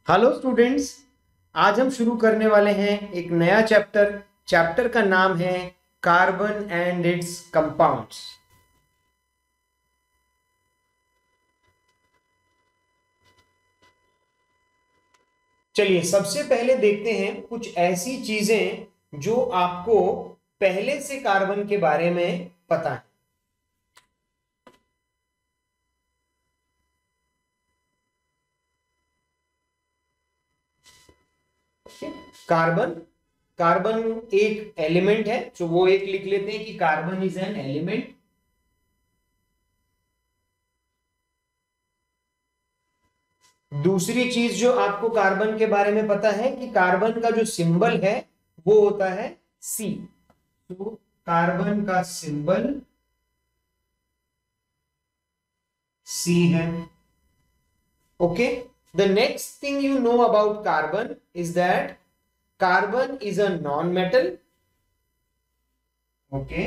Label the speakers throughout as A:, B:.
A: Hello students. आज हम शुरू करने वाले हैं एक नया चैप्टर। चैप्टर का नाम है कार्बन एंड इट्स कंपाउंड्स। चलिए सबसे पहले देखते हैं कुछ ऐसी चीजें जो आपको पहले से कार्बन के बारे में पता है। कार्बन कार्बन एक एलिमेंट है, तो वो एक लिख लेते हैं कि कार्बन इज एन एलिमेंट। दूसरी चीज जो आपको कार्बन के बारे में पता है कि कार्बन का जो सिंबल है वो होता है सी। तो कार्बन का सिंबल सी है। Okay, the next thing you know about carbon is that carbon is a non metal. Okay,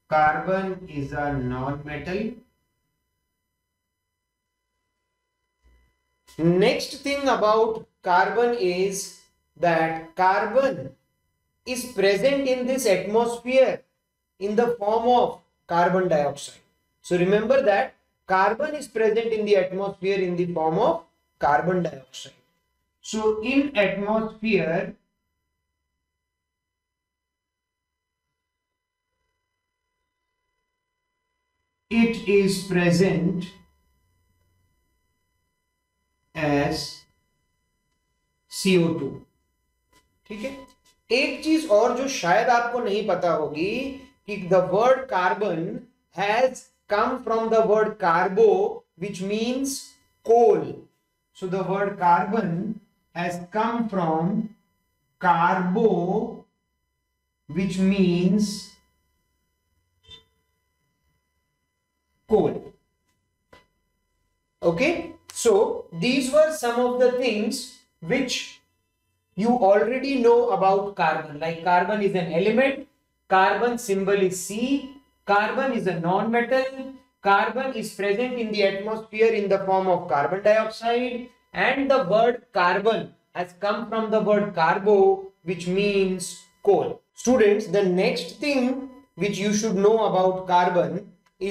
A: carbon is a non metal. Next thing about carbon is that carbon is present in this atmosphere in the form of carbon dioxide. So remember that carbon is present in the atmosphere in the form of carbon dioxide. So in atmosphere, it is present as CO2। ठीक है, एक चीज और जो शायद आपको नहीं पता होगी कि the word carbon has come from the word carbo which means coal. So the word carbon has come from carbo which means coal. Okay, so these were some of the things which you already know about carbon. Like carbon is an element, carbon symbol is C, carbon is a non-metal, carbon is present in the atmosphere in the form of carbon dioxide, and the word carbon has come from the word carbo which means coal. Students, the next thing which you should know about carbon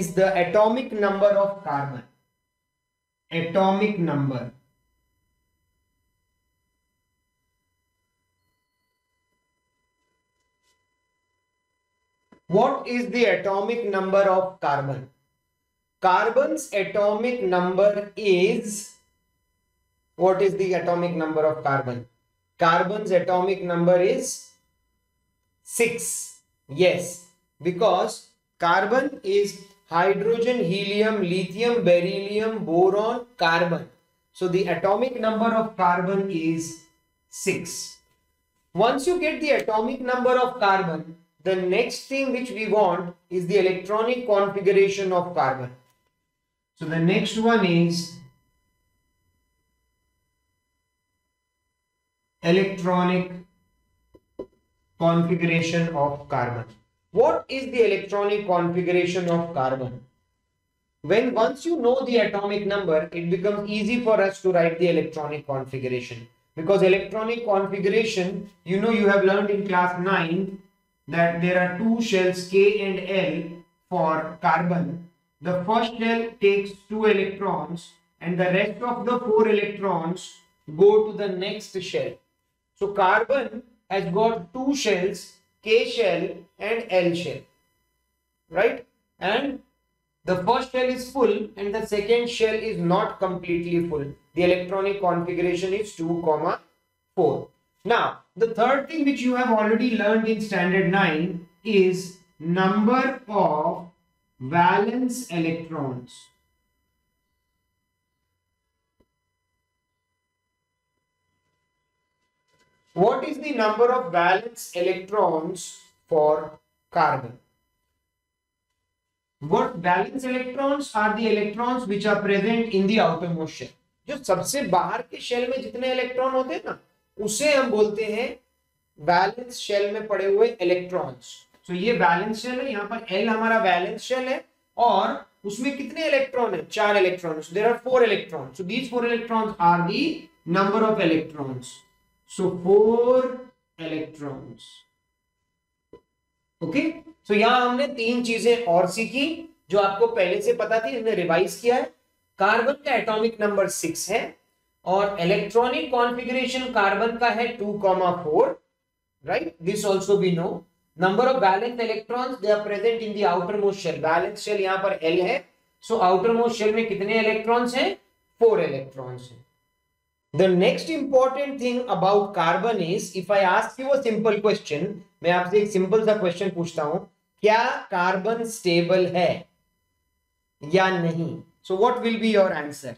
A: is the atomic number of carbon. Atomic number. What is the atomic number of carbon? Carbon's atomic number is, what is the atomic number of carbon? Carbon's atomic number is 6. Yes, because carbon is hydrogen, helium, lithium, beryllium, boron, carbon. So the atomic number of carbon is 6. Once you get the atomic number of carbon, the next thing which we want is the electronic configuration of carbon. So the next one is electronic configuration of carbon. What is the electronic configuration of carbon? Once you know the atomic number, it becomes easy for us to write the electronic configuration. Because electronic configuration, you know, you have learned in class 9 that there are two shells K and L for carbon. The first shell takes 2 electrons and the rest of the 4 electrons go to the next shell. So carbon has got 2 shells, K shell and L shell, right? And the first shell is full and the second shell is not completely full. The electronic configuration is 2, 4. Now, the third thing which you have already learned in standard 9 is number of valence electrons. What is the number of valence electrons for carbon? What valence electrons are the electrons which are present in the outermost shell. जो सबसे बाहर के shell में जितने electron होते हैं ना, उसे हम बोलते हैं वैलेंस शेल में पड़े हुए इलेक्ट्रॉन्स। तो ये वैलेंस शेल है, यहाँ पर L हमारा वैलेंस शेल है और उसमें कितने इलेक्ट्रॉन है? 4 electron. There are 4 electron. So these 4 electrons are the number of electrons. So 4 electrons. Okay, so यहां हमने 3 चीजें और सीखी जो आपको पहले से पता थी, हमने रिवाइज किया है। कार्बन का एटॉमिक नंबर 6 है और इलेक्ट्रॉनिक कॉन्फ़िगरेशन कार्बन का है 2,4, right? This also we know. Number of valence electrons they are present in the outermost shell. Valence shell यहां पर L है, सो आउटर मोस्ट शेल में कितने इलेक्ट्रॉन्स हैं? 4 इलेक्ट्रॉन्स हैं। The next important thing about carbon is, if I ask you a simple question, मैं आपसे एक सिंपल सा क्वेश्चन पूछता हूं, क्या कार्बन स्टेबल है या नहीं? So what will be your answer?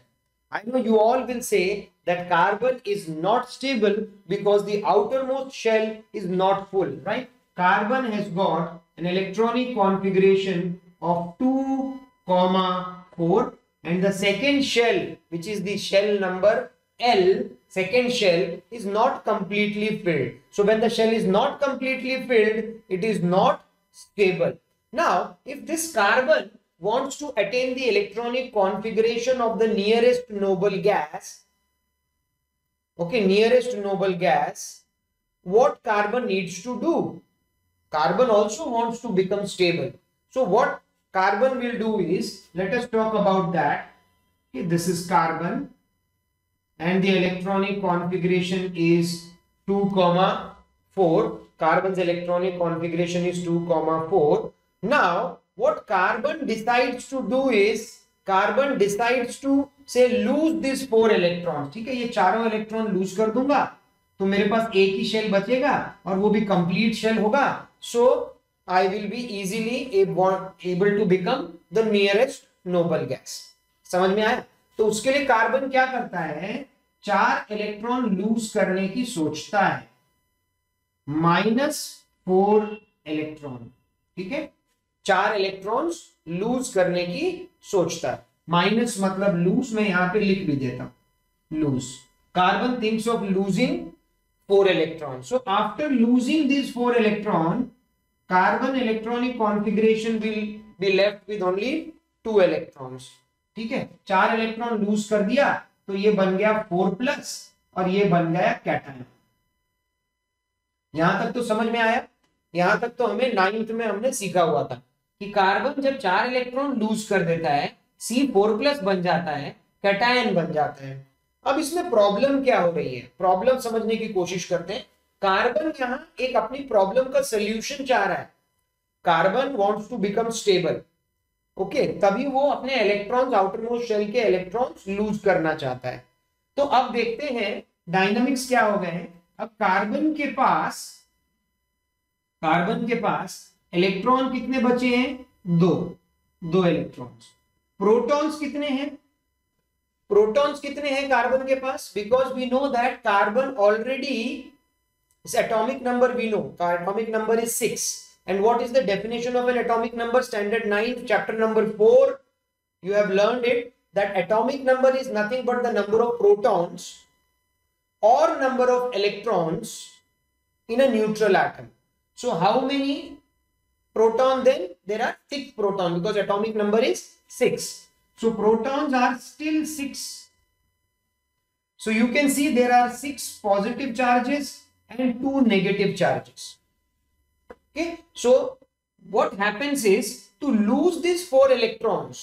A: I know you all will say that carbon is not stable because the outermost shell is not full, right? Carbon has got an electronic configuration of 2,4 and the second shell, which is the shell number L, second shell is not completely filled. So when the shell is not completely filled, it is not stable. Now, if this carbon wants to attain the electronic configuration of the nearest noble gas, okay, nearest noble gas, what carbon needs to do? Carbon also wants to become stable. So what carbon will do is, let us talk about that. Okay, this is carbon and the electronic configuration is 2,4. Carbon's electronic configuration is 2,4. Now, what carbon decides to do is, carbon decides to say lose these 4 electrons. ठीक है, ये चारों electron lose कर दूंगा तो मेरे पास एक ही shell बचेगा और वो भी कंप्लीट शेल होगा. So I will be easily able to become the nearest noble gas. समझ में आया? तो उसके लिए कार्बन क्या करता है? 4 इलेक्ट्रॉन लूज करने की सोचता है, -4 इलेक्ट्रॉन. ठीक है, 4 इलेक्ट्रॉन्स लूज करने की सोचता है. माइनस मतलब लूज, मैं यहां पे लिख भी देता हूं, lose. Carbon thinks of losing 4 electron. So after losing this 4 electron, carbon electronic configuration will be left with only 2 electrons. ठीक है, 4 इलेक्ट्रॉन लूज कर दिया तो ये बन गया 4+ और ये बन गया कैटायन. यहां तक तो समझ में आया? यहां तक तो हमें 9th में हमने सीखा हुआ था कि कार्बन जब 4 इलेक्ट्रॉन लूज कर देता है, C4+ बन जाता है, कैटायन बन जाता है. अब इसमें प्रॉब्लम क्या हो रही है? प्रॉब्लम समझने की कोशिश करते हैं. कार्बन यहां एक अपनी प्रॉब्लम का सोल्यूशन चाह रहा है. Carbon wants to become stable. Okay, तभी वो अपने इलेक्ट्रॉन्स, आउटर मोस्ट शेल के इलेक्ट्रॉन्स लूज करना चाहता है. तो अब देखते हैं डायनामिक्स क्या हो गए हैं. अब कार्बन के पास इलेक्ट्रॉन कितने बचे हैं? 2 इलेक्ट्रॉन्स. प्रोटॉन्स कितने हैं? प्रोटॉन्स कितने हैं कार्बन के पास? Because we know that carbon already, इस atomic number we know, atomic number is 6. And what is the definition of an atomic number? Standard 9, chapter number 4. You have learned it, that atomic number is nothing but the number of protons or number of electrons in a neutral atom. So how many protons then? There are 6 protons because atomic number is 6. So protons are still 6. So you can see there are 6 positive charges and 2 negative charges. Okay, so what happens is, to lose these 4 electrons,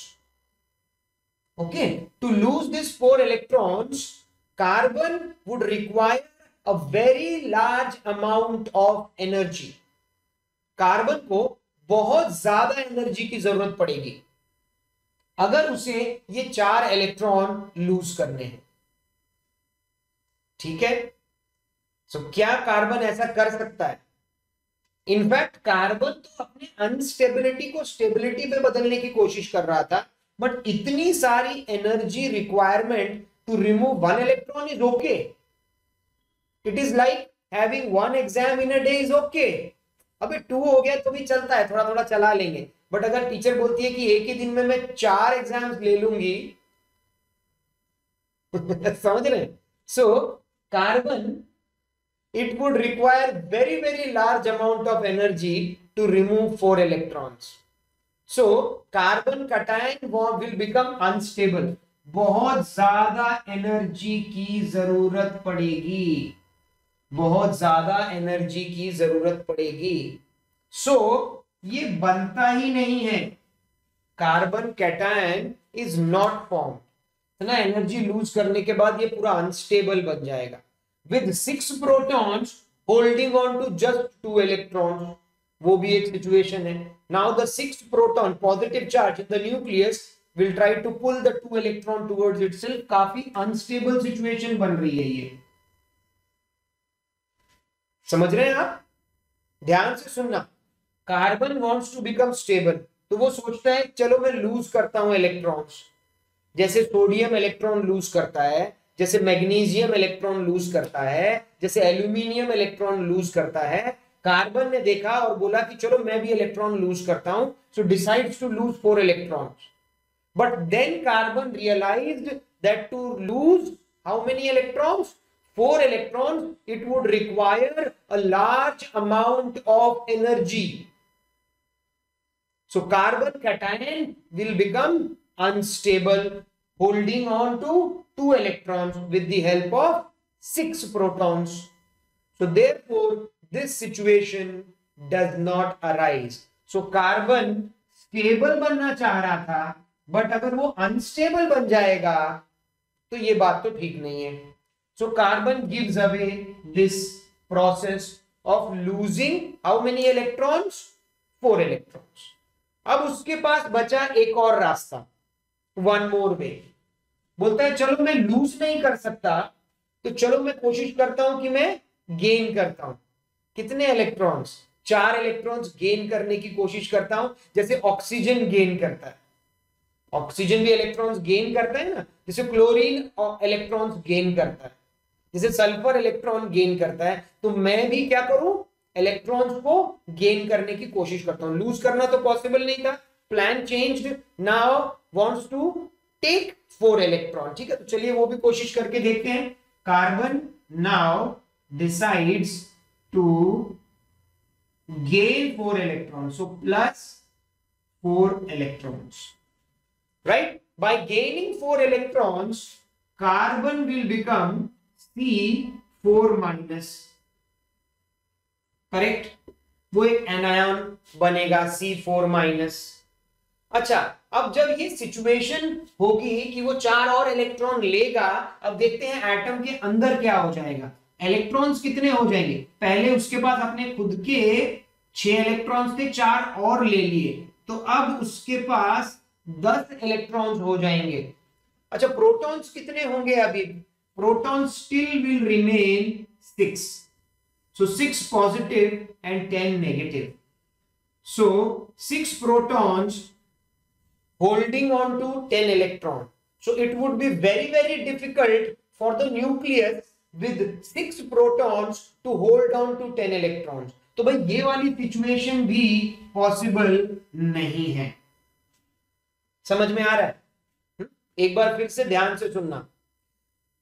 A: okay, to lose these 4 electrons, carbon would require a very large amount of energy. Carbon को बहुत ज्यादा energy की जरूरत पड़ेगी अगर उसे ये 4 electron lose करने हैं. ठीक है, सो क्या कार्बन ऐसा कर सकता है? इनफैक्ट कार्बन तो अपने अनस्टेबिलिटी को स्टेबिलिटी पे बदलने की कोशिश कर रहा था, बट इतनी सारी energy requirement to remove 1 electron is okay. It is like having 1 exam in a day is okay. अबे 2 हो गया तो भी चलता है, थोड़ा थोड़ा चला लेंगे. बट अगर टीचर बोलती है कि एक ही दिन में मैं 4 एग्जाम्स ले लूंगी समझ रहे? So carbon, it would require very large amount of energy to remove 4 electrons. So carbon cation will become unstable. बहुत ज्यादा एनर्जी की जरूरत पड़ेगी, बहुत ज्यादा एनर्जी की जरूरत पड़ेगी। सो ये बनता ही नहीं है, carbon cation is not form, है ना। एनर्जी लूज करने के बाद ये पूरा अनस्टेबल बन जाएगा with 6 protons holding on to just 2 electrons. वो भी एक सिचुएशन है। Now the 6th proton positive charge in the nucleus will try to pull the 2 electron towards itself. काफी अनस्टेबल सिचुएशन बन रही है ये, समझ रहे हैं आप? ध्यान से सुनना। Carbon wants to become stable, तो वो सोचता है चलो मैं लूज करता हूं इलेक्ट्रॉन्स, जैसे सोडियम इलेक्ट्रॉन लूज करता है, जैसे मैग्नीशियम इलेक्ट्रॉन लूज करता है, जैसे एल्यूमिनियम इलेक्ट्रॉन लूज करता है। कार्बन ने देखा और बोला कि चलो मैं भी इलेक्ट्रॉन लूज करता हूं, so decides to lose 4 electrons. But then carbon realized that to lose how many electrons, 4 electrons, it would require a large amount of energy. So carbon cation will become unstable, holding on to 2 electrons with the help of 6 protons. So therefore this situation does not arise. So carbon stable बनना चाह रहा था, but अगर वो unstable बन जाएगा तो ये बात तो ठीक नहीं है। So carbon gives away this process of losing how many electrons? 4 electrons. अब उसके पास बचा एक और रास्ता, one more way। बोलता है चलो मैं लूज नहीं कर सकता, तो चलो मैं कोशिश करता हूं कि मैं गेन करता हूं। कितने इलेक्ट्रॉन्स? 4 इलेक्ट्रॉन्स गेन करने की कोशिश करता हूं, जैसे ऑक्सीजन गेन करता है। ऑक्सीजन भी इलेक्ट्रॉन्स गेन करता है ना, जैसे क्लोरीन इलेक्ट्रॉन्स गेन करता है, जैसे सल्फर इलेक्ट्रॉन गेन करता है। तो मैं भी क्या करूं, इलेक्ट्रॉन्स को गेन करने की कोशिश करता हूं। लूज करना तो पॉसिबल नहीं था, plan changed, now wants to take 4 electron. ठीक है, तो चलिए वो भी कोशिश करके देखते हैं। Carbon now decides to gain 4 electron, so plus 4 electrons, right. By gaining 4 electrons carbon will become C4 minus, correct. वो एक एनायन बनेगा C4 माइनस। अच्छा, अब जब ये सिचुएशन होगी कि वो 4 और इलेक्ट्रॉन लेगा, अब देखते हैं एटम के अंदर क्या हो जाएगा। इलेक्ट्रॉन्स कितने हो जाएंगे? पहले उसके पास अपने खुद के 6 इलेक्ट्रॉन्स थे, 4 और ले लिए, तो अब उसके पास 10 इलेक्ट्रॉन्स हो जाएंगे। अच्छा, प्रोटॉन्स कितने होंगे? अभी protons still will remain 6. So 6 positive and 10 negative. So 6 protons holding on to 10 electron. So it would be very, very difficult for the nucleus with 6 protons to hold on to 10 electrons. तो भाई ये वाली situation भी possible नहीं है। समझ में आ रहा है? एक बार फिर से ध्यान से सुनना।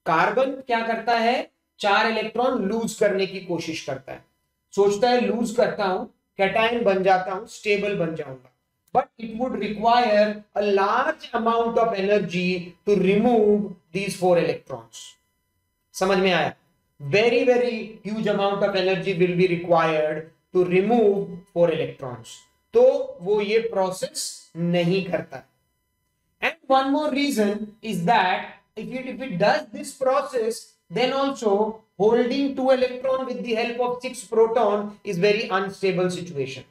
A: कार्बन क्या करता है? 4 इलेक्ट्रॉन लूज करने की कोशिश करता है, सोचता है लूज करता हूं, कैटायन बन जाता हूं, स्टेबल बन जाऊंगा। But it would require a large amount of energy to remove these 4 electrons. समझ में आया? Very very huge amount of energy will be required to remove 4 electrons. तो वो ये प्रोसेस नहीं करता। And one more reason is that if it does this process, then also holding 2 electron with the help of 6 proton is very unstable situation.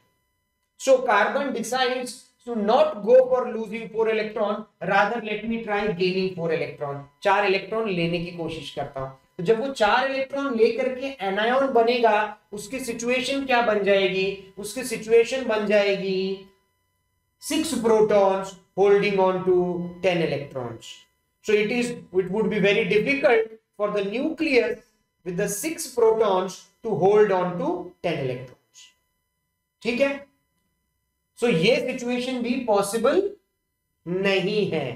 A: So carbon decides to not go for losing 4 electron, rather let me try gaining 4 electron. 4 electron लेने की कोशिश करता हूं। तो जब वो 4 electron लेकर के एनायन बनेगा, उसकी सिचुएशन क्या बन जाएगी? उसकी सिचुएशन बन जाएगी 6 protons holding on to 10 electrons. So it would be very difficult for the nucleus with the 6 protons to hold on to 10 electrons. ठीक है? So ये सिचुएशन भी पॉसिबल नहीं है।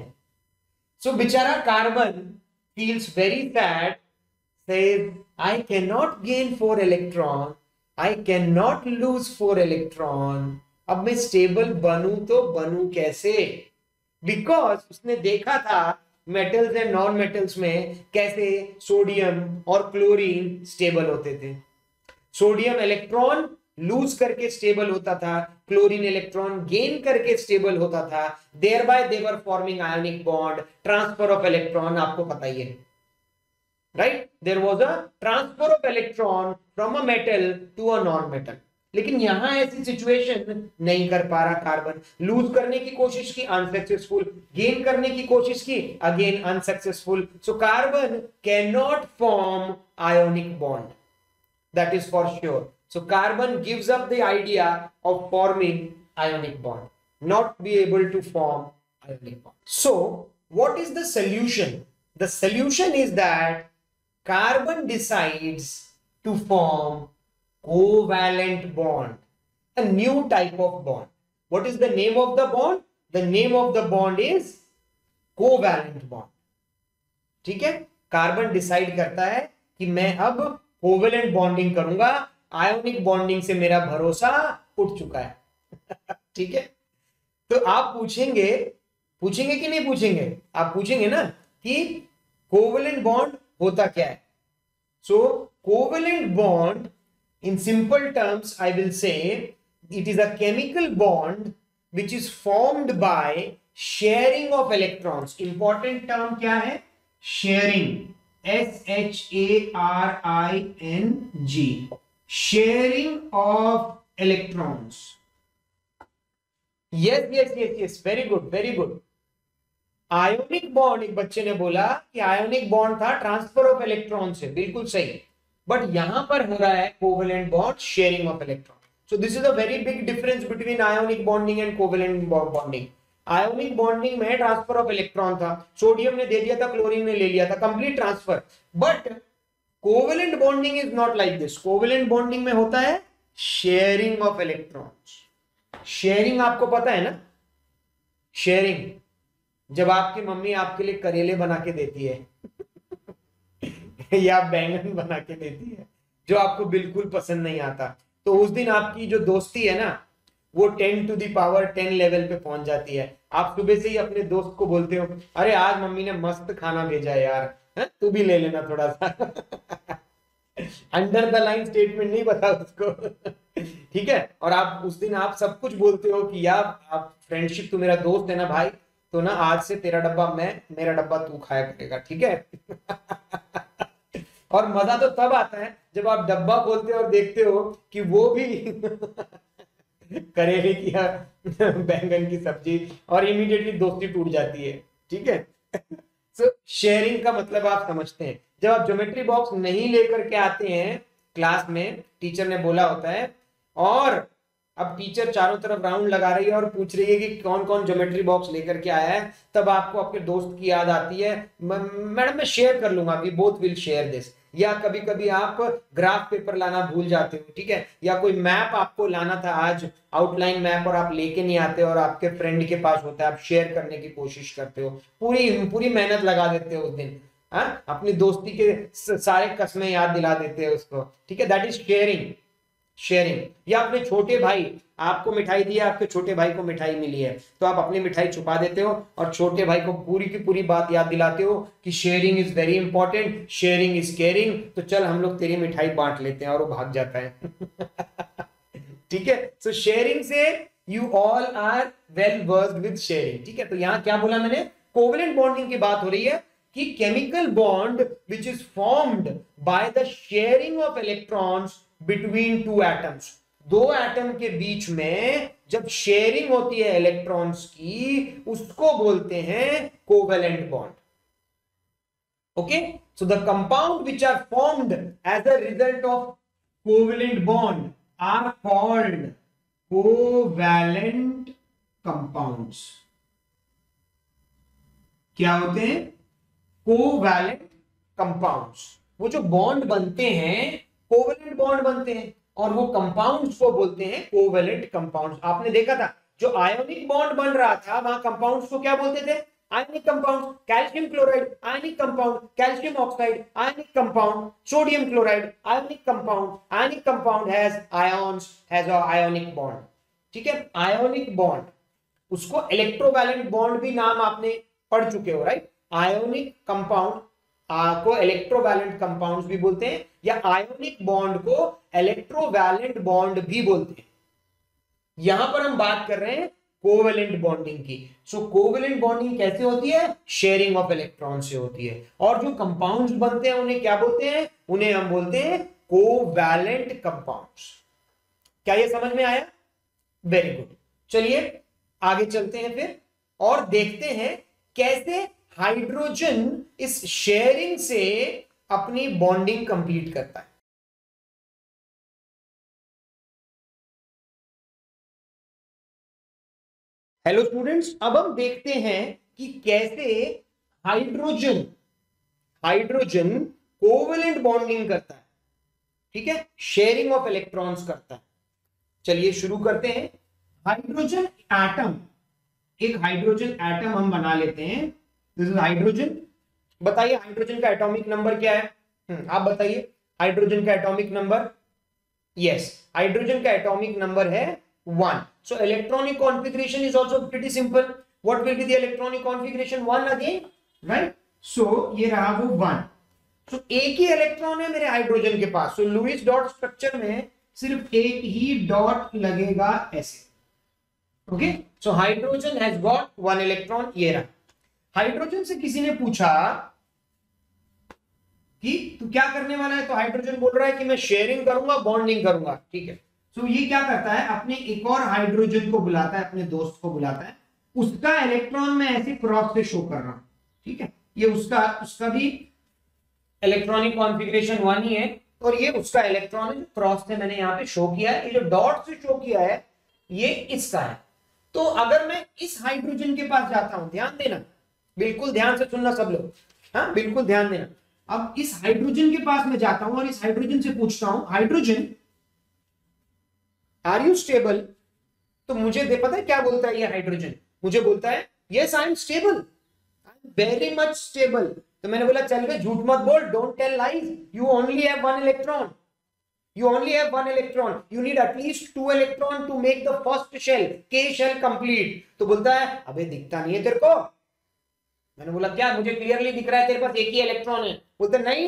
A: So बेचारा carbon feels very sad, says I cannot gain 4 electron, I cannot lose 4 electron. अब मैं stable बनूं तो बनूं कैसे? Because उसने देखा था मेटल्स एंड नॉन मेटल्स में कैसे सोडियम और क्लोरीन स्टेबल होते थे। सोडियम इलेक्ट्रॉन लूज करके स्टेबल होता था, क्लोरीन इलेक्ट्रॉन गेन करके स्टेबल होता था, thereby they were forming ionic bond, transfer of electron आपको पता ही है, right? There was a transfer of electron from a metal to a non metal. लेकिन यहां ऐसी सिचुएशन नहीं कर पा रहा कार्बन, लूज करने की कोशिश की, अनसक्सेसफुल, गेन करने की कोशिश की, again unsuccessful. So carbon can not form ionic bond, that is for sure. So carbon gives up the idea of forming ionic bond, not be able to form ionic bond. So what is the solution? The solution is that carbon decides to form covalent bond, a new type of bond. What is the name of the bond? The name of the bond is covalent bond. ठीक है, carbon decide करता है कि मैं अब covalent bonding करूंगा, ionic bonding से मेरा भरोसा उठ चुका है। ठीक है, तो आप पूछेंगे कि नहीं पूछेंगे? आप पूछेंगे ना कि कोवेलेंट बॉन्ड होता क्या है। So covalent bond in simple terms I will say it is a chemical bond which is formed by sharing of electrons. Important term क्या है? Sharing, SHARING, sharing of electrons. Yes, very good. Ionic bond, एक बच्चे ने बोला कि ionic bond था transfer of electron से, बिल्कुल सही, बट यहां पर हो रहा है covalent bond, sharing of electron. So this is a very big difference between ionic bonding and covalent bonding. Ionic bonding में ट्रांसफर ऑफ इलेक्ट्रॉन था, सोडियम ने दे दिया था, क्लोरीन ने ले लिया था, complete transfer. But covalent bonding is not like this. Covalent bonding में होता है शेयरिंग ऑफ इलेक्ट्रॉन्स। शेयरिंग आपको पता है ना? शेयरिंग जब आपकी मम्मी आपके लिए करेले बना के देती है या बैंगन बना के देती है जो आपको बिल्कुल पसंद नहीं आता, तो उस दिन आपकी जो दोस्ती है ना वो 10 to the power 10 लेवल पे पहुंच जाती है। आप सुबह से ही अपने दोस्त को बोलते हो, अरे आज मम्मी ने मस्त खाना भेजा है यार, तू भी ले लेना थोड़ा सा। अंडर द लाइन स्टेटमेंट नहीं बता उसको। ठीक है, और आप उस दिन आप सब कुछ बोलते हो कि यार आप फ्रेंडशिप, तू मेरा दोस्त है ना भाई, तो ना आज से तेरा डब्बा मैं, मेरा डब्बा तू खाया करेगा, ठीक है? और मजा तो तब आता है जब आप डब्बा खोलते हो और देखते हो कि वो भी करेले की या बैंगन की सब्जी, और इमीडिएटली दोस्ती टूट जाती है। ठीक है, सो शेयरिंग का मतलब आप समझते हैं। जब आप ज्योमेट्री बॉक्स नहीं लेकर के आते हैं क्लास में, टीचर ने बोला होता है, और अब टीचर चारों तरफ राउंड लगा रही है और पूछ रही है कि कौन कौन ज्योमेट्री बॉक्स लेकर के आया है, तब आपको आपके दोस्त की याद आती है, मैडम मैं शेयर कर लूंगा, we both will share this. या कभी कभी आप ग्राफ पेपर लाना भूल जाते हो, ठीक है, या कोई मैप आपको लाना था आज, आउटलाइन मैप, और आप लेके नहीं आते और आपके फ्रेंड के पास होता है, आप शेयर करने की कोशिश करते हो, पूरी मेहनत लगा देते हो उस दिन, अपनी दोस्ती के सारे कस्में याद दिला देते हो उसको। ठीक है, दैट इज शेयरिंग। शेयरिंग। या अपने छोटे भाई, आपको मिठाई दी है, आपके छोटे भाई को मिठाई मिली है, तो आप अपनी मिठाई छुपा देते हो और छोटे भाई को पूरी की पूरी बात याद दिलाते हो कि sharing is very important, sharing is caring, तो चल हम लोग तेरी मिठाई बांट लेते हैं, और वो भाग जाता है। ठीक है, सो शेयरिंग से you all are well versed with sharing. ठीक है, तो यहां क्या बोला मैंने? कोवेलेंट बॉन्डिंग की बात हो रही है कि chemical bond which is formed by the sharing of electrons between two atoms. दो एटम के बीच में जब शेयरिंग होती है इलेक्ट्रॉन्स की, उसको बोलते हैं covalent bond. Okay, so the compound which are formed as a result of covalent bond are called covalent compounds. क्या होते हैं? Covalent compounds. वो जो बॉन्ड बनते हैं कोवेलेंट बॉन्ड बनते हैं, और वो कंपाउंड्स को बोलते हैं कोवेलेंट कंपाउंड्स। आपने देखा था जो आयोनिक बॉन्ड बन रहा था वहां कंपाउंड्स को क्या बोलते थे? Ionic compound, calcium chloride ionic compound, calcium oxide ionic compound, sodium chloride ionic compound. Ionic compound has ions, has a ionic bond. ठीक है, आयोनिक बॉन्ड, उसको इलेक्ट्रोवैलेंट बॉन्ड भी नाम आपने पढ़ चुके हो, राइट? आयोनिक कंपाउंड को इलेक्ट्रोवैलेंट कंपाउंड्स भी बोलते हैं, या आयोनिक बॉन्ड को इलेक्ट्रोवैलेंट बॉन्ड भी बोलते हैं। यहां पर हम बात कर रहे हैं कोवेलेंट बॉन्डिंग की। सो कोवेलेंट बॉन्डिंग कैसे होती है? शेयरिंग ऑफ इलेक्ट्रॉन से होती है। और जो कंपाउंड्स बनते हैं उन्हें क्या बोलते हैं? उन्हें हम बोलते हैं कोवैलेंट कंपाउंड्स। क्या ये समझ में आया? Very good. चलिए आगे चलते हैं फिर और देखते हैं कैसे हाइड्रोजन इस शेयरिंग से अपनी बॉन्डिंग कंप्लीट करता है। हेलो स्टूडेंट्स, अब हम देखते हैं कि कैसे हाइड्रोजन हाइड्रोजन कोवेलेंट बॉन्डिंग करता है। ठीक है, शेयरिंग ऑफ इलेक्ट्रॉन्स करता है। चलिए शुरू करते हैं। हाइड्रोजन एटम, एक हाइड्रोजन एटम हम बना लेते हैं। This is hydrogen. बताइए हाइड्रोजन का एटॉमिक नंबर क्या है? आप बताइए हाइड्रोजन का एटॉमिक नंबर। यस, हाइड्रोजन का एटॉमिक नंबर है 1. So electronic configuration is also pretty simple. What will be the electronic configuration? 1 again, right? So ये रहा वो 1. So एक ही इलेक्ट्रॉन है मेरे हाइड्रोजन के पास। So लुईस डॉट स्ट्रक्चर में सिर्फ एक ही डॉट लगेगा ऐसे। Okay, so hydrogen has got 1 electron. ये रहा। हाइड्रोजन से किसी ने पूछा कि तू क्या करने वाला है? तो हाइड्रोजन बोल रहा है कि मैं शेयरिंग करूंगा, बॉन्डिंग करूंगा। ठीक है, तो ये क्या करता है? अपने एक और हाइड्रोजन को बुलाता है, अपने दोस्त को बुलाता है, उसका इलेक्ट्रॉन मैं ऐसे क्रॉस से शो कर रहा हूं। ठीक है, ये उसका भी इलेक्ट्रॉनिक कॉन्फ़िगरेशन 1 ही है, और ये उसका इलेक्ट्रॉन है जो क्रॉस से मैंने यहां पे शो किया है। ये जो डॉट से शो किया है ये इसका है। तो अगर मैं इस हाइड्रोजन के पास जाता हूं, ध्यान देना, बिल्कुल ध्यान से सुनना सब लोग, हाँ बिल्कुल ध्यान देना। अब इस हाइड्रोजन के पास मैं जाता हूं और इस हाइड्रोजन से पूछता हूं, हाइड्रोजन आर यू स्टेबल? तो मुझे पता है क्या बोलता है ये हाइड्रोजन? मुझे बोलता है yes I am stable, I am very much stable. तो मैंने बोला चल बे झूठ मत बोल, don't tell lies, you only have 1 electron, you only have 1 electron, you need at least 2 electron to make the first shell, K shell complete। तो बोलता है अबे दिखता नहीं है तेरे को। मैंने बोला क्या? मुझे क्लियरली दिख रहा है तेरे पास एक ही इलेक्ट्रॉन है। बोलते नहीं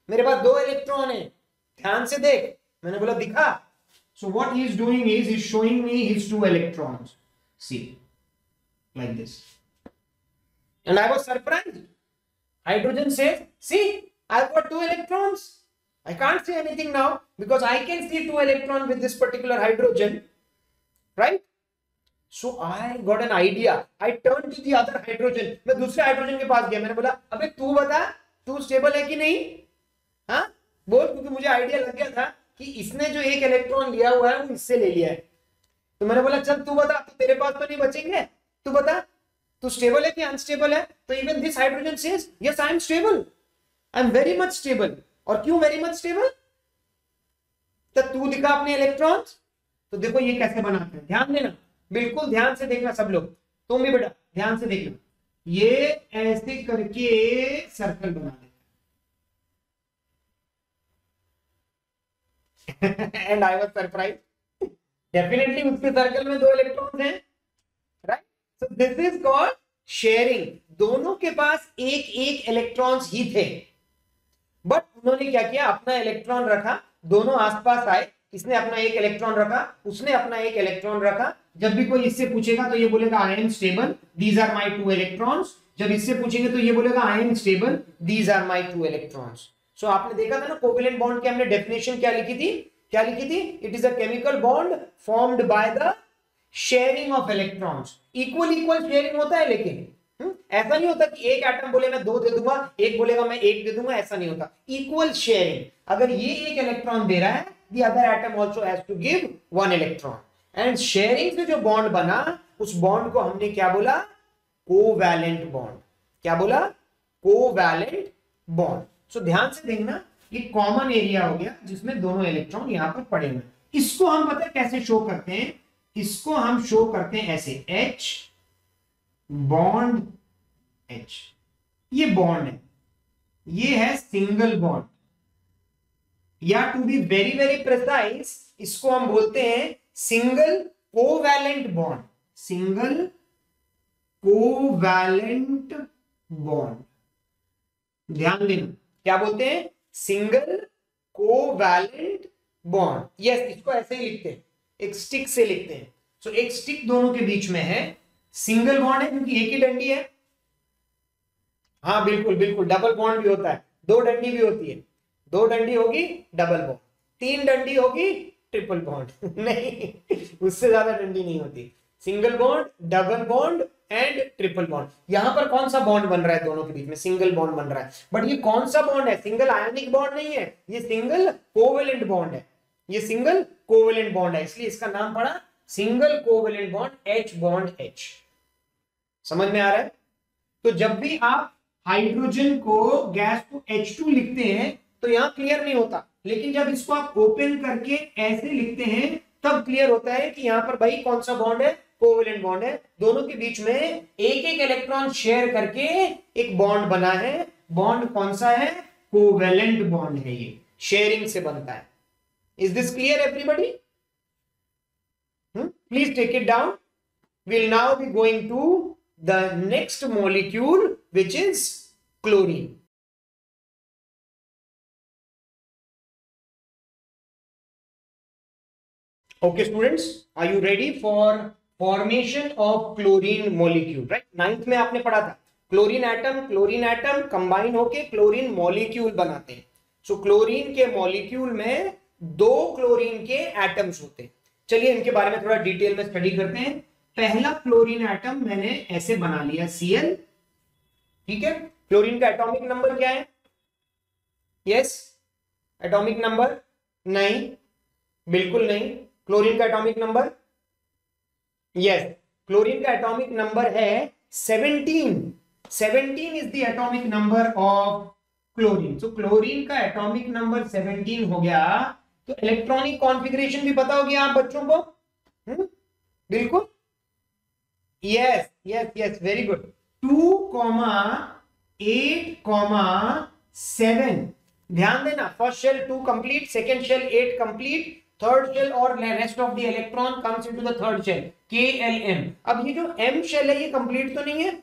A: मेरे पास 2 इलेक्ट्रॉन है, ध्यान से देख। मैंने बोला दिखा। So what he is doing is he's showing me his 2 electrons. See, like this. And I was surprised. Hydrogen says, see, I've got 2 electrons. I can't say anything now because I can see 2 electrons with this particular hydrogen, right? So I got an idea. I turned to the other hydrogen. मैं दूसरे hydrogen के पास गया। मैंने बोला अबे तू बता, तू स्टेबल है कि नहीं? हाँ बोल, क्योंकि मुझे आइडिया लग गया था कि इसने जो एक इलेक्ट्रॉन लिया हुआ है वो इससे ले लिया है। तो मैंने बोला चल तू बता, तो तेरे पास तो नहीं बचेंगे, तू बता तू स्टेबल है कि अनस्टेबल है? तो even this hydrogen says yes I am stable, I am very much stable. और क्यों वेरी मच स्टेबल? तो तू दिखा अपने इलेक्ट्रॉन्स। तो देखो ये कैसे बनाते हैं, ध्यान देना, बिल्कुल ध्यान से देखना सब लोग, तुम भी बेटा ध्यान से देखना। ये ऐसे करके सर्कल बना देते and I was surprised, definitely उसके सर्कल में 2 इलेक्ट्रॉन्स हैं, right? So this is called sharing. दोनों के पास एक एक इलेक्ट्रॉन्स ही थे, बट उन्होंने क्या किया? अपना इलेक्ट्रॉन रखा, दोनों आसपास आए, इसने अपना एक इलेक्ट्रॉन रखा, उसने अपना एक इलेक्ट्रॉन रखा। जब भी कोई इससे पूछेगा तो ये बोलेगा I am stable, these are my 2 electrons. जब इससे पूछेंगे तो ये बोलेगा I am stable, these are my 2 electrons. So आपने देखा था ना कोवेलेंट बॉन्ड की हमने डेफिनेशन क्या लिखी थी? क्या लिखी थी? It is a chemical bond formed by the sharing of electrons. Equal equal sharing होता है, लेकिन ऐसा नहीं होता कि एक एटम बोले मैं 2 दे दूंगा, एक बोलेगा मैं 1 दे दूंगा, ऐसा नहीं होता। Equal sharing. अगर ये एक इलेक्ट्रॉन दे रहा है, the other atom also has to give 1 electron, and sharing से जो बॉन्ड बना उस बॉन्ड को हमने क्या बोला? Covalent bond. क्या बोला? Covalent bond. सो ध्यान से देखना, ये कॉमन एरिया हो गया जिसमें दोनों इलेक्ट्रॉन यहां पर पड़े हुए। इसको हम पता है कैसे शो करते हैं? इसको हम शो करते हैं ऐसे, H बॉन्ड H। ये बॉन्ड है, ये है सिंगल बॉन्ड, या to be very very precise इसको हम बोलते हैं single covalent bond. Single covalent bond. ध्यान देना, क्या बोलते हैं? Single covalent bond. यस, इसको ऐसे ही लिखते हैं, एक स्टिक से लिखते हैं। सो एक स्टिक दोनों के बीच में है, सिंगल बॉन्ड है क्योंकि एक ही डंडी है। हाँ बिल्कुल बिल्कुल, डबल बॉन्ड भी होता है, दो डंडी भी होती है, दो डंडी होगी डबल बॉन्ड, तीन डंडी होगी ट्रिपल बॉन्ड नहीं, उससे ज्यादा डंडी नहीं होती। Single bond, double bond and triple bond. यहां पर कौन सा बॉन्ड बन रहा है दोनों के बीच में? सिंगल बॉन्ड बन रहा है। बट ये कौन सा बॉन्ड है? सिंगल आयनिक बॉन्ड नहीं है, ये सिंगल कोवेलेंट बॉन्ड है। ये सिंगल कोवेलेंट बॉन्ड है, इसलिए इसका नाम पड़ा single covalent bond, H bond H। समझ में आ रहा है? तो जब भी आप हाइड्रोजन को, गैस को H2 लिखते हैं तो यहां क्लियर नहीं होता, लेकिन जब इसको आप ओपन करके ऐसे लिखते हैं तब क्लियर होता है कि यहां पर भाई कौन सा बॉन्ड है? कोवेलेंट बॉन्ड है। दोनों के बीच में एक एक इलेक्ट्रॉन शेयर करके एक बॉन्ड बना है। बॉन्ड कौन सा है? कोवेलेंट बॉन्ड है, ये शेयरिंग से बनता है। Is this clear everybody? Please take it down. We'll now be going to the next molecule, which is chlorine. Okay, students, are you ready for formation of chlorine molecule? Right? 9th में आपने पढ़ा था chlorine atom combine होके chlorine molecule बनाते हैं। So chlorine के molecule में दो क्लोरीन के एटम्स होते हैं। चलिए इनके बारे में थोड़ा डिटेल में स्टडी करते हैं। पहला क्लोरीन एटम मैंने ऐसे बना लिया, Cl। ठीक है, क्लोरीन का एटॉमिक नंबर क्या है? Yes, atomic number? नहीं, बिल्कुल नहीं। क्लोरीन का एटॉमिक नंबर? यस, क्लोरीन का एटॉमिक नंबर है 17। 17 is the atomic number of chlorine. So chlorine का एटॉमिक नंबर 17 हो गया। तो इलेक्ट्रॉनिक कॉन्फ़िगरेशन भी पता होगी आप बच्चों को? बिल्कुल, yes yes yes, very good. 2,8,7। ध्यान देना, first shell 2 complete, second shell 8 complete, third shell और rest of the electron comes into the third shell, KLM। अब ये जो M शेल है ये कंप्लीट तो नहीं है,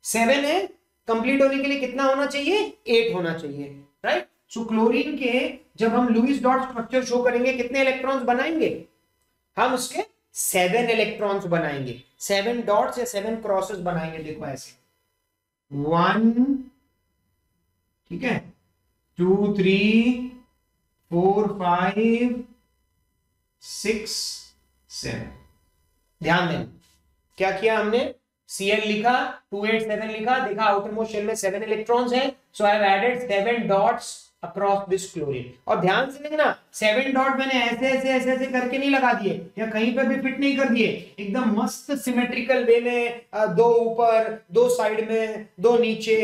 A: 7 है। कंप्लीट होने के लिए कितना होना चाहिए? 8 होना चाहिए, राइट? सो क्लोरीन के जब हम लुईस डॉट स्ट्रक्चर शो करेंगे कितने इलेक्ट्रॉन्स बनाएंगे? हम उसके 7 इलेक्ट्रॉन्स बनाएंगे, 7 डॉट्स या 7 क्रॉसेस बनाएंगे। देखो ऐसे 1, ठीक है, 2, 3, 4, 5, 6, 7। ध्यान दें, क्या किया हमने? Cl लिखा, 287 लिखा, देखा आउटर मोस्ट शेल में 7 इलेक्ट्रॉन्स हैं, so I have added 7 dots across this chlorine. और ध्यान से देखना, 7 डॉट मैंने ऐसे ऐसे ऐसे ऐसे करके नहीं लगा दिए या कहीं पर भी फिट नहीं कर दिए, एकदम मस्त सिमेट्रिकल वे में, 2 ऊपर, 2 साइड में, 2 नीचे,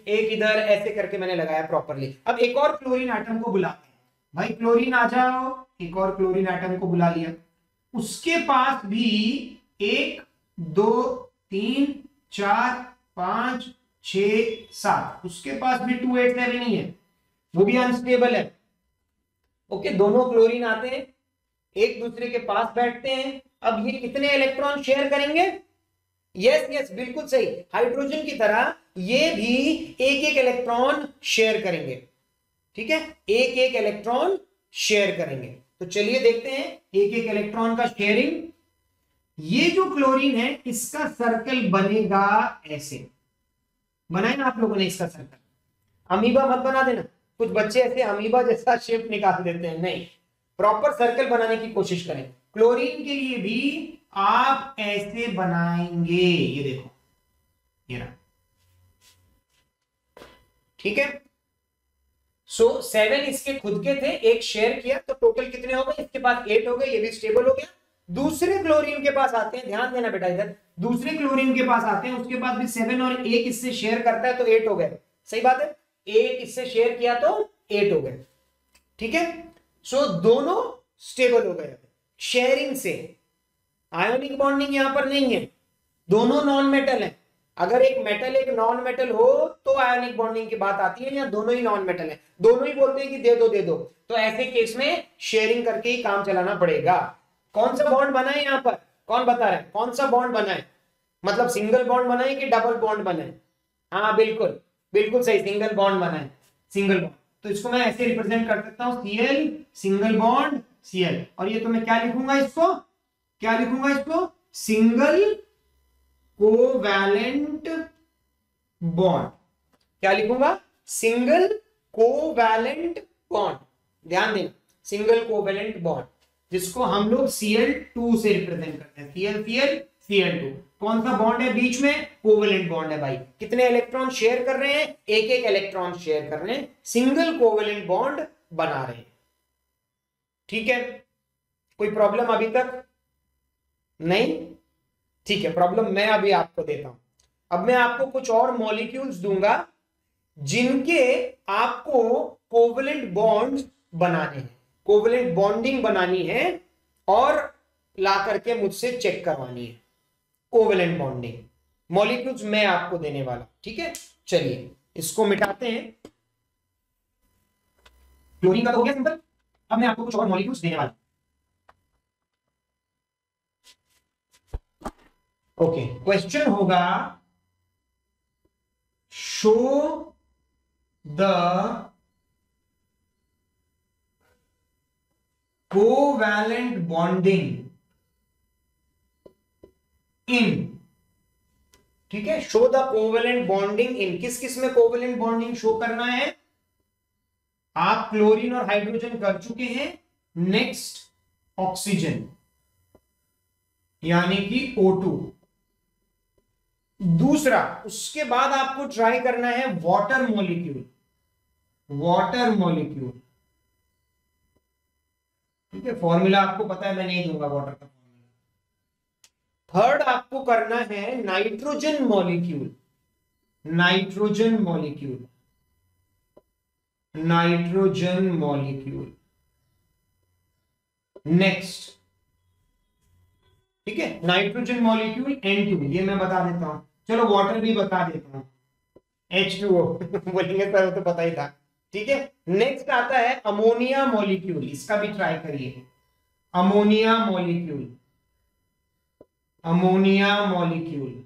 A: एक इधर, ऐसे करके मैंने लगाया प्रॉपरली। अब एक और क्लोरीन एटम को बुलाते हैं, भाई क्लोरीन आ जाओ। एक और क्लोरीन एटम को बुला लिया, उसके पास भी 1, 2, 3, 4, 5, 6, 7, उसके पास भी 287 ही है, वो भी अनस्टेबल है। ओके, दोनों क्लोरीन आते हैं, एक दूसरे के पास बैठते हैं। अब ये कितने इलेक्ट्रॉन शेयर करेंगे? यस यस, बिल्कुल सही, हाइड्रोजन की तरह ये भी एक एक इलेक्ट्रॉन शेयर करेंगे। ठीक है, एक एक इलेक्ट्रॉन शेयर करेंगे। तो चलिए देखते हैं एक एक इलेक्ट्रॉन का शेयरिंग। ये जो क्लोरीन है इसका सर्कल बनेगा ऐसे, बनाए ना आप लोगों ने इसका सर्कल? अमीबा मत बना देना, कुछ बच्चे ऐसे अमीबा जैसा शेप निकाल देते हैं, नहीं, प्रॉपर सर्कल बनाने की कोशिश करें। क्लोरीन के लिए भी आप ऐसे बनाएंगे, ये देखो, ये रहा। ठीक है, सो 7 इसके खुद के थे, एक शेयर किया, तो टोटल कितने हो गए? इसके पास 8 हो गए, ये भी स्टेबल हो गया। दूसरे क्लोरीन के पास आते हैं, ध्यान देना बेटा इधर, दूसरे क्लोरीन के पास आते हैं, उसके पास भी 7 और 1 इससे शेयर करता है तो 8 हो गए। सही बात है, 1 इससे शेयर किया तो 8 हो गए। ठीक है, सो दोनों स्टेबल हो गए शेयरिंग से। आयोनिक बॉन्डिंग यहां पर नहीं है, दोनों नॉन मेटल है। अगर एक मेटल एक नॉन मेटल हो तो आयोनिक बॉन्डिंग की बात आती है, या दोनों ही नॉन मेटल है, दोनों ही बोलते हैं कि दे दो दे दो, तो ऐसे केस में शेयरिंग करके ही काम चलाना पड़ेगा। कौन सा बॉन्ड बना है यहां पर? कौन बता रहा है कौन सा बॉन्ड बना है? मतलब सिंगल बॉन्ड बना है कि डबल बॉन्ड बना है? हाँ बिल्कुल, बिल्कुल सही, सिंगल बॉन्ड बना है, सिंगल बॉन्ड। तो इसको मैं ऐसे रिप्रेजेंट कर सकता हूं, Cl सिंगल बॉन्ड Cl, और ये तो मैं क्या लिखूंगा इसको, क्या लिखूंगा इसको, सिंगल कोवैलेंट बॉन्ड। क्या लिखूंगा, सिंगल कोवैलेंट बॉन्ड। ध्यान देना, सिंगल कोवैलेंट बॉन्ड, जिसको हम लोग Cl2 से रिप्रेजेंट करते हैं, Cl2। कौन सा बॉन्ड है बीच में, कोवैलेंट बॉन्ड है भाई। कितने इलेक्ट्रॉन शेयर कर रहे हैं, एक एक इलेक्ट्रॉन शेयर कर रहे हैं, सिंगल कोवैलेंट बॉन्ड बना रहे हैं। ठीक है, कोई प्रॉब्लम अभी तक नहीं? ठीक है, प्रॉब्लम मैं अभी आपको देता हूं। अब मैं आपको कुछ और मॉलिक्यूल्स दूंगा जिनके आपको कोवैलेंट बॉन्ड बनाने हैं, कोवैलेंट बॉन्डिंग बनानी है और ला करके मुझसे चेक करवानी है, कोवैलेंट बॉन्डिंग मॉलिक्यूल्स मैं आपको देने वाला। ठीक है, चलिए इसको मिटाते हैं। क्लोरीन का तो हो गया सिंपल, अब मैं आपको कुछ और मॉलिक्यूल्स देने वाला। ओके, क्वेश्चन होगा, show the covalent bonding in, ठीक है, show the covalent bonding in, किस किस में कोवैलेंट बॉन्डिंग शो करना है। आप क्लोरीन और हाइड्रोजन कर चुके हैं, नेक्स्ट ऑक्सीजन यानी कि O2। दूसरा, उसके बाद आपको ट्राई करना है वाटर मॉलिक्यूल, वाटर मॉलिक्यूल। ठीक है, फॉर्मूला आपको पता है, मैं नहीं दूंगा वाटर का फॉर्मूला। थर्ड आपको करना है nitrogen molecule, nitrogen molecule, nitrogen molecule next. ठीक है, नाइट्रोजन मॉलिक्यूल N2, ये मैं बता देता हूं, चलो वाटर भी बता देता हूं, H2O बोलेंगे सर तो पता ही था। ठीक है, नेक्स्ट आता है अमोनिया मॉलिक्यूल, इसका भी ट्राई करिए, अमोनिया मॉलिक्यूल, अमोनिया मॉलिक्यूल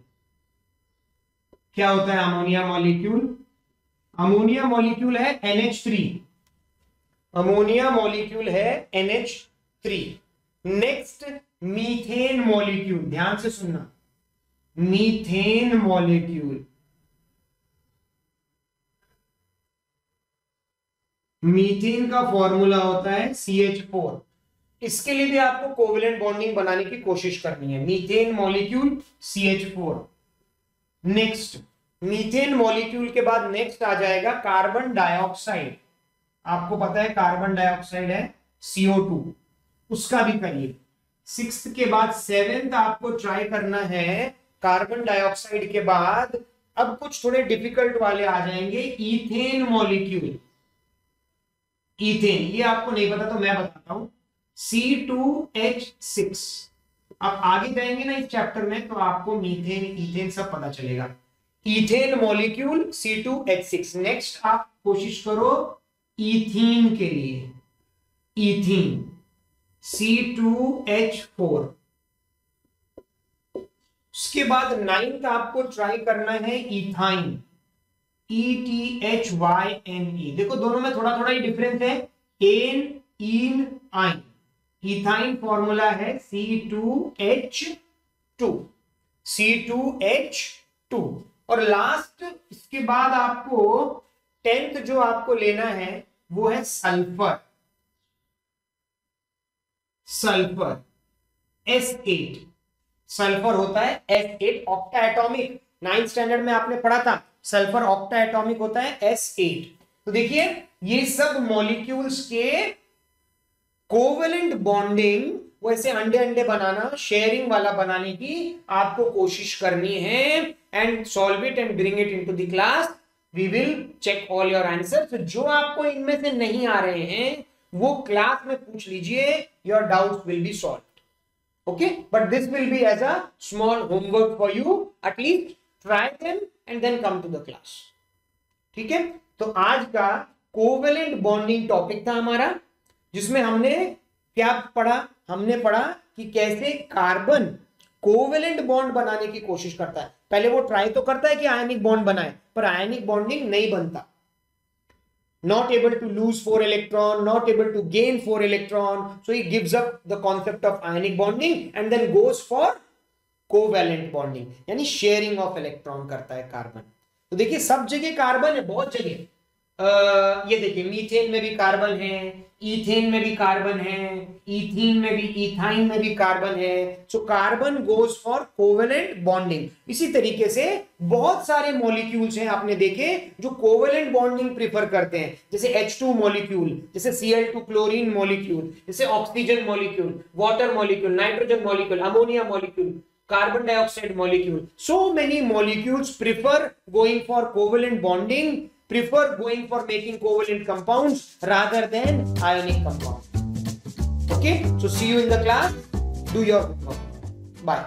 A: क्या होता है अमोनिया मॉलिक्यूल, अमोनिया मॉलिक्यूल है NH3, अमोनिया मॉलिक्यूल है NH3। नेक्स्ट मीथेन मॉलिक्यूल, ध्यान से सुनना, मीथेन मॉलिक्यूल, मीथेन का फॉर्मूला होता है CH4। इसके लिए भी आपको कोवैलेंट बॉन्डिंग बनाने की कोशिश करनी है, methane molecule CH4। Next methane molecule के बाद नेक्स्ट आ जाएगा कार्बन डाइऑक्साइड, आपको पता है कार्बन डाइऑक्साइड है CO2, उसका भी करिए। सिक्स्थ के बाद सेवेंथ आपको ट्राई करना है कार्बन डाइऑक्साइड के बाद, अब कुछ थोड़े डिफिकल्ट वाले आ जाएंगे, इथेन मॉलिक्यूल, इथेन, ये आपको नहीं पता तो मैं बताता हूं, C2H6। आप आगे जाएंगे ना इस चैप्टर में तो आपको मीथेन इथेन सब पता चलेगा। Ethane molecule C2H6। नेक्स्ट आप कोशिश करो इथीन के लिए, इथीन C2H4। उसके बाद नाइन्थ आपको ट्राई करना है इथाइन, ETHYNE। देखो दोनों में थोड़ा थोड़ा ही डिफरेंस है, एन इन आइन। इथाइन फॉर्मूला है C2H2, C2H2। और लास्ट इसके बाद आपको 10th जो आपको लेना है वो है सल्फर, सल्फर S8। सल्फर होता है S8 octa atomic, 9th standard में आपने पढ़ा था, सल्फर ऑक्टा एटॉमिक होता है S8। तो देखिए ये सब मॉलिक्यूल्स के कोवैलेंट बॉन्डिंग, वैसे अंडे अंडे बनाना, शेयरिंग वाला बनाने की आपको कोशिश करनी है, and solve it and bring it into the class, we will check all your answer. तो जो आपको इनमें से नहीं आ रहे हैं वो क्लास में पूछ लीजिए, your doubts will be solved. Okay, but this will be as a small homework for you, at least try them and then come to the class. ठीक है, तो आज का कोवैलेंट बॉन्डिंग टॉपिक था हमारा, जिसमें हमने क्या पढ़ा, हमने पढ़ा कि कैसे कार्बन कोवैलेंट बॉन्ड बनाने की कोशिश करता है। पहले वो ट्राई तो करता है कि आयनिक बॉन्ड बनाए, पर आयनिक बॉन्डिंग नहीं बनता. Not able to lose 4 electron, not able to gain 4 electron, so he gives up the concept of ionic bonding and then goes for covalent bonding, यानी शेयरिंग ऑफ इलेक्ट्रॉन करता है carbon. तो देखिए सब जगह carbon है, बहुत जगह. ये देखिए मीथेन में भी कार्बन है, इथेन में भी कार्बन है, इथीन में भी, इथाइन में भी कार्बन है. So carbon goes for covalent bonding. इसी तरीके से बहुत सारे मॉलिक्यूल्स हैं आपने देखे जो कोवेलेंट बॉन्डिंग प्रीफर करते हैं, जैसे H2 मॉलिक्यूल, जैसे Cl2 क्लोरीन मॉलिक्यूल, जैसे oxygen molecule, water molecule, nitrogen molecule, ammonia molecule, carbon dioxide molecule. So many molecules prefer going for covalent bonding, prefer going for making covalent compounds rather than ionic compounds. Okay, so see you in the class. Do your homework. Bye.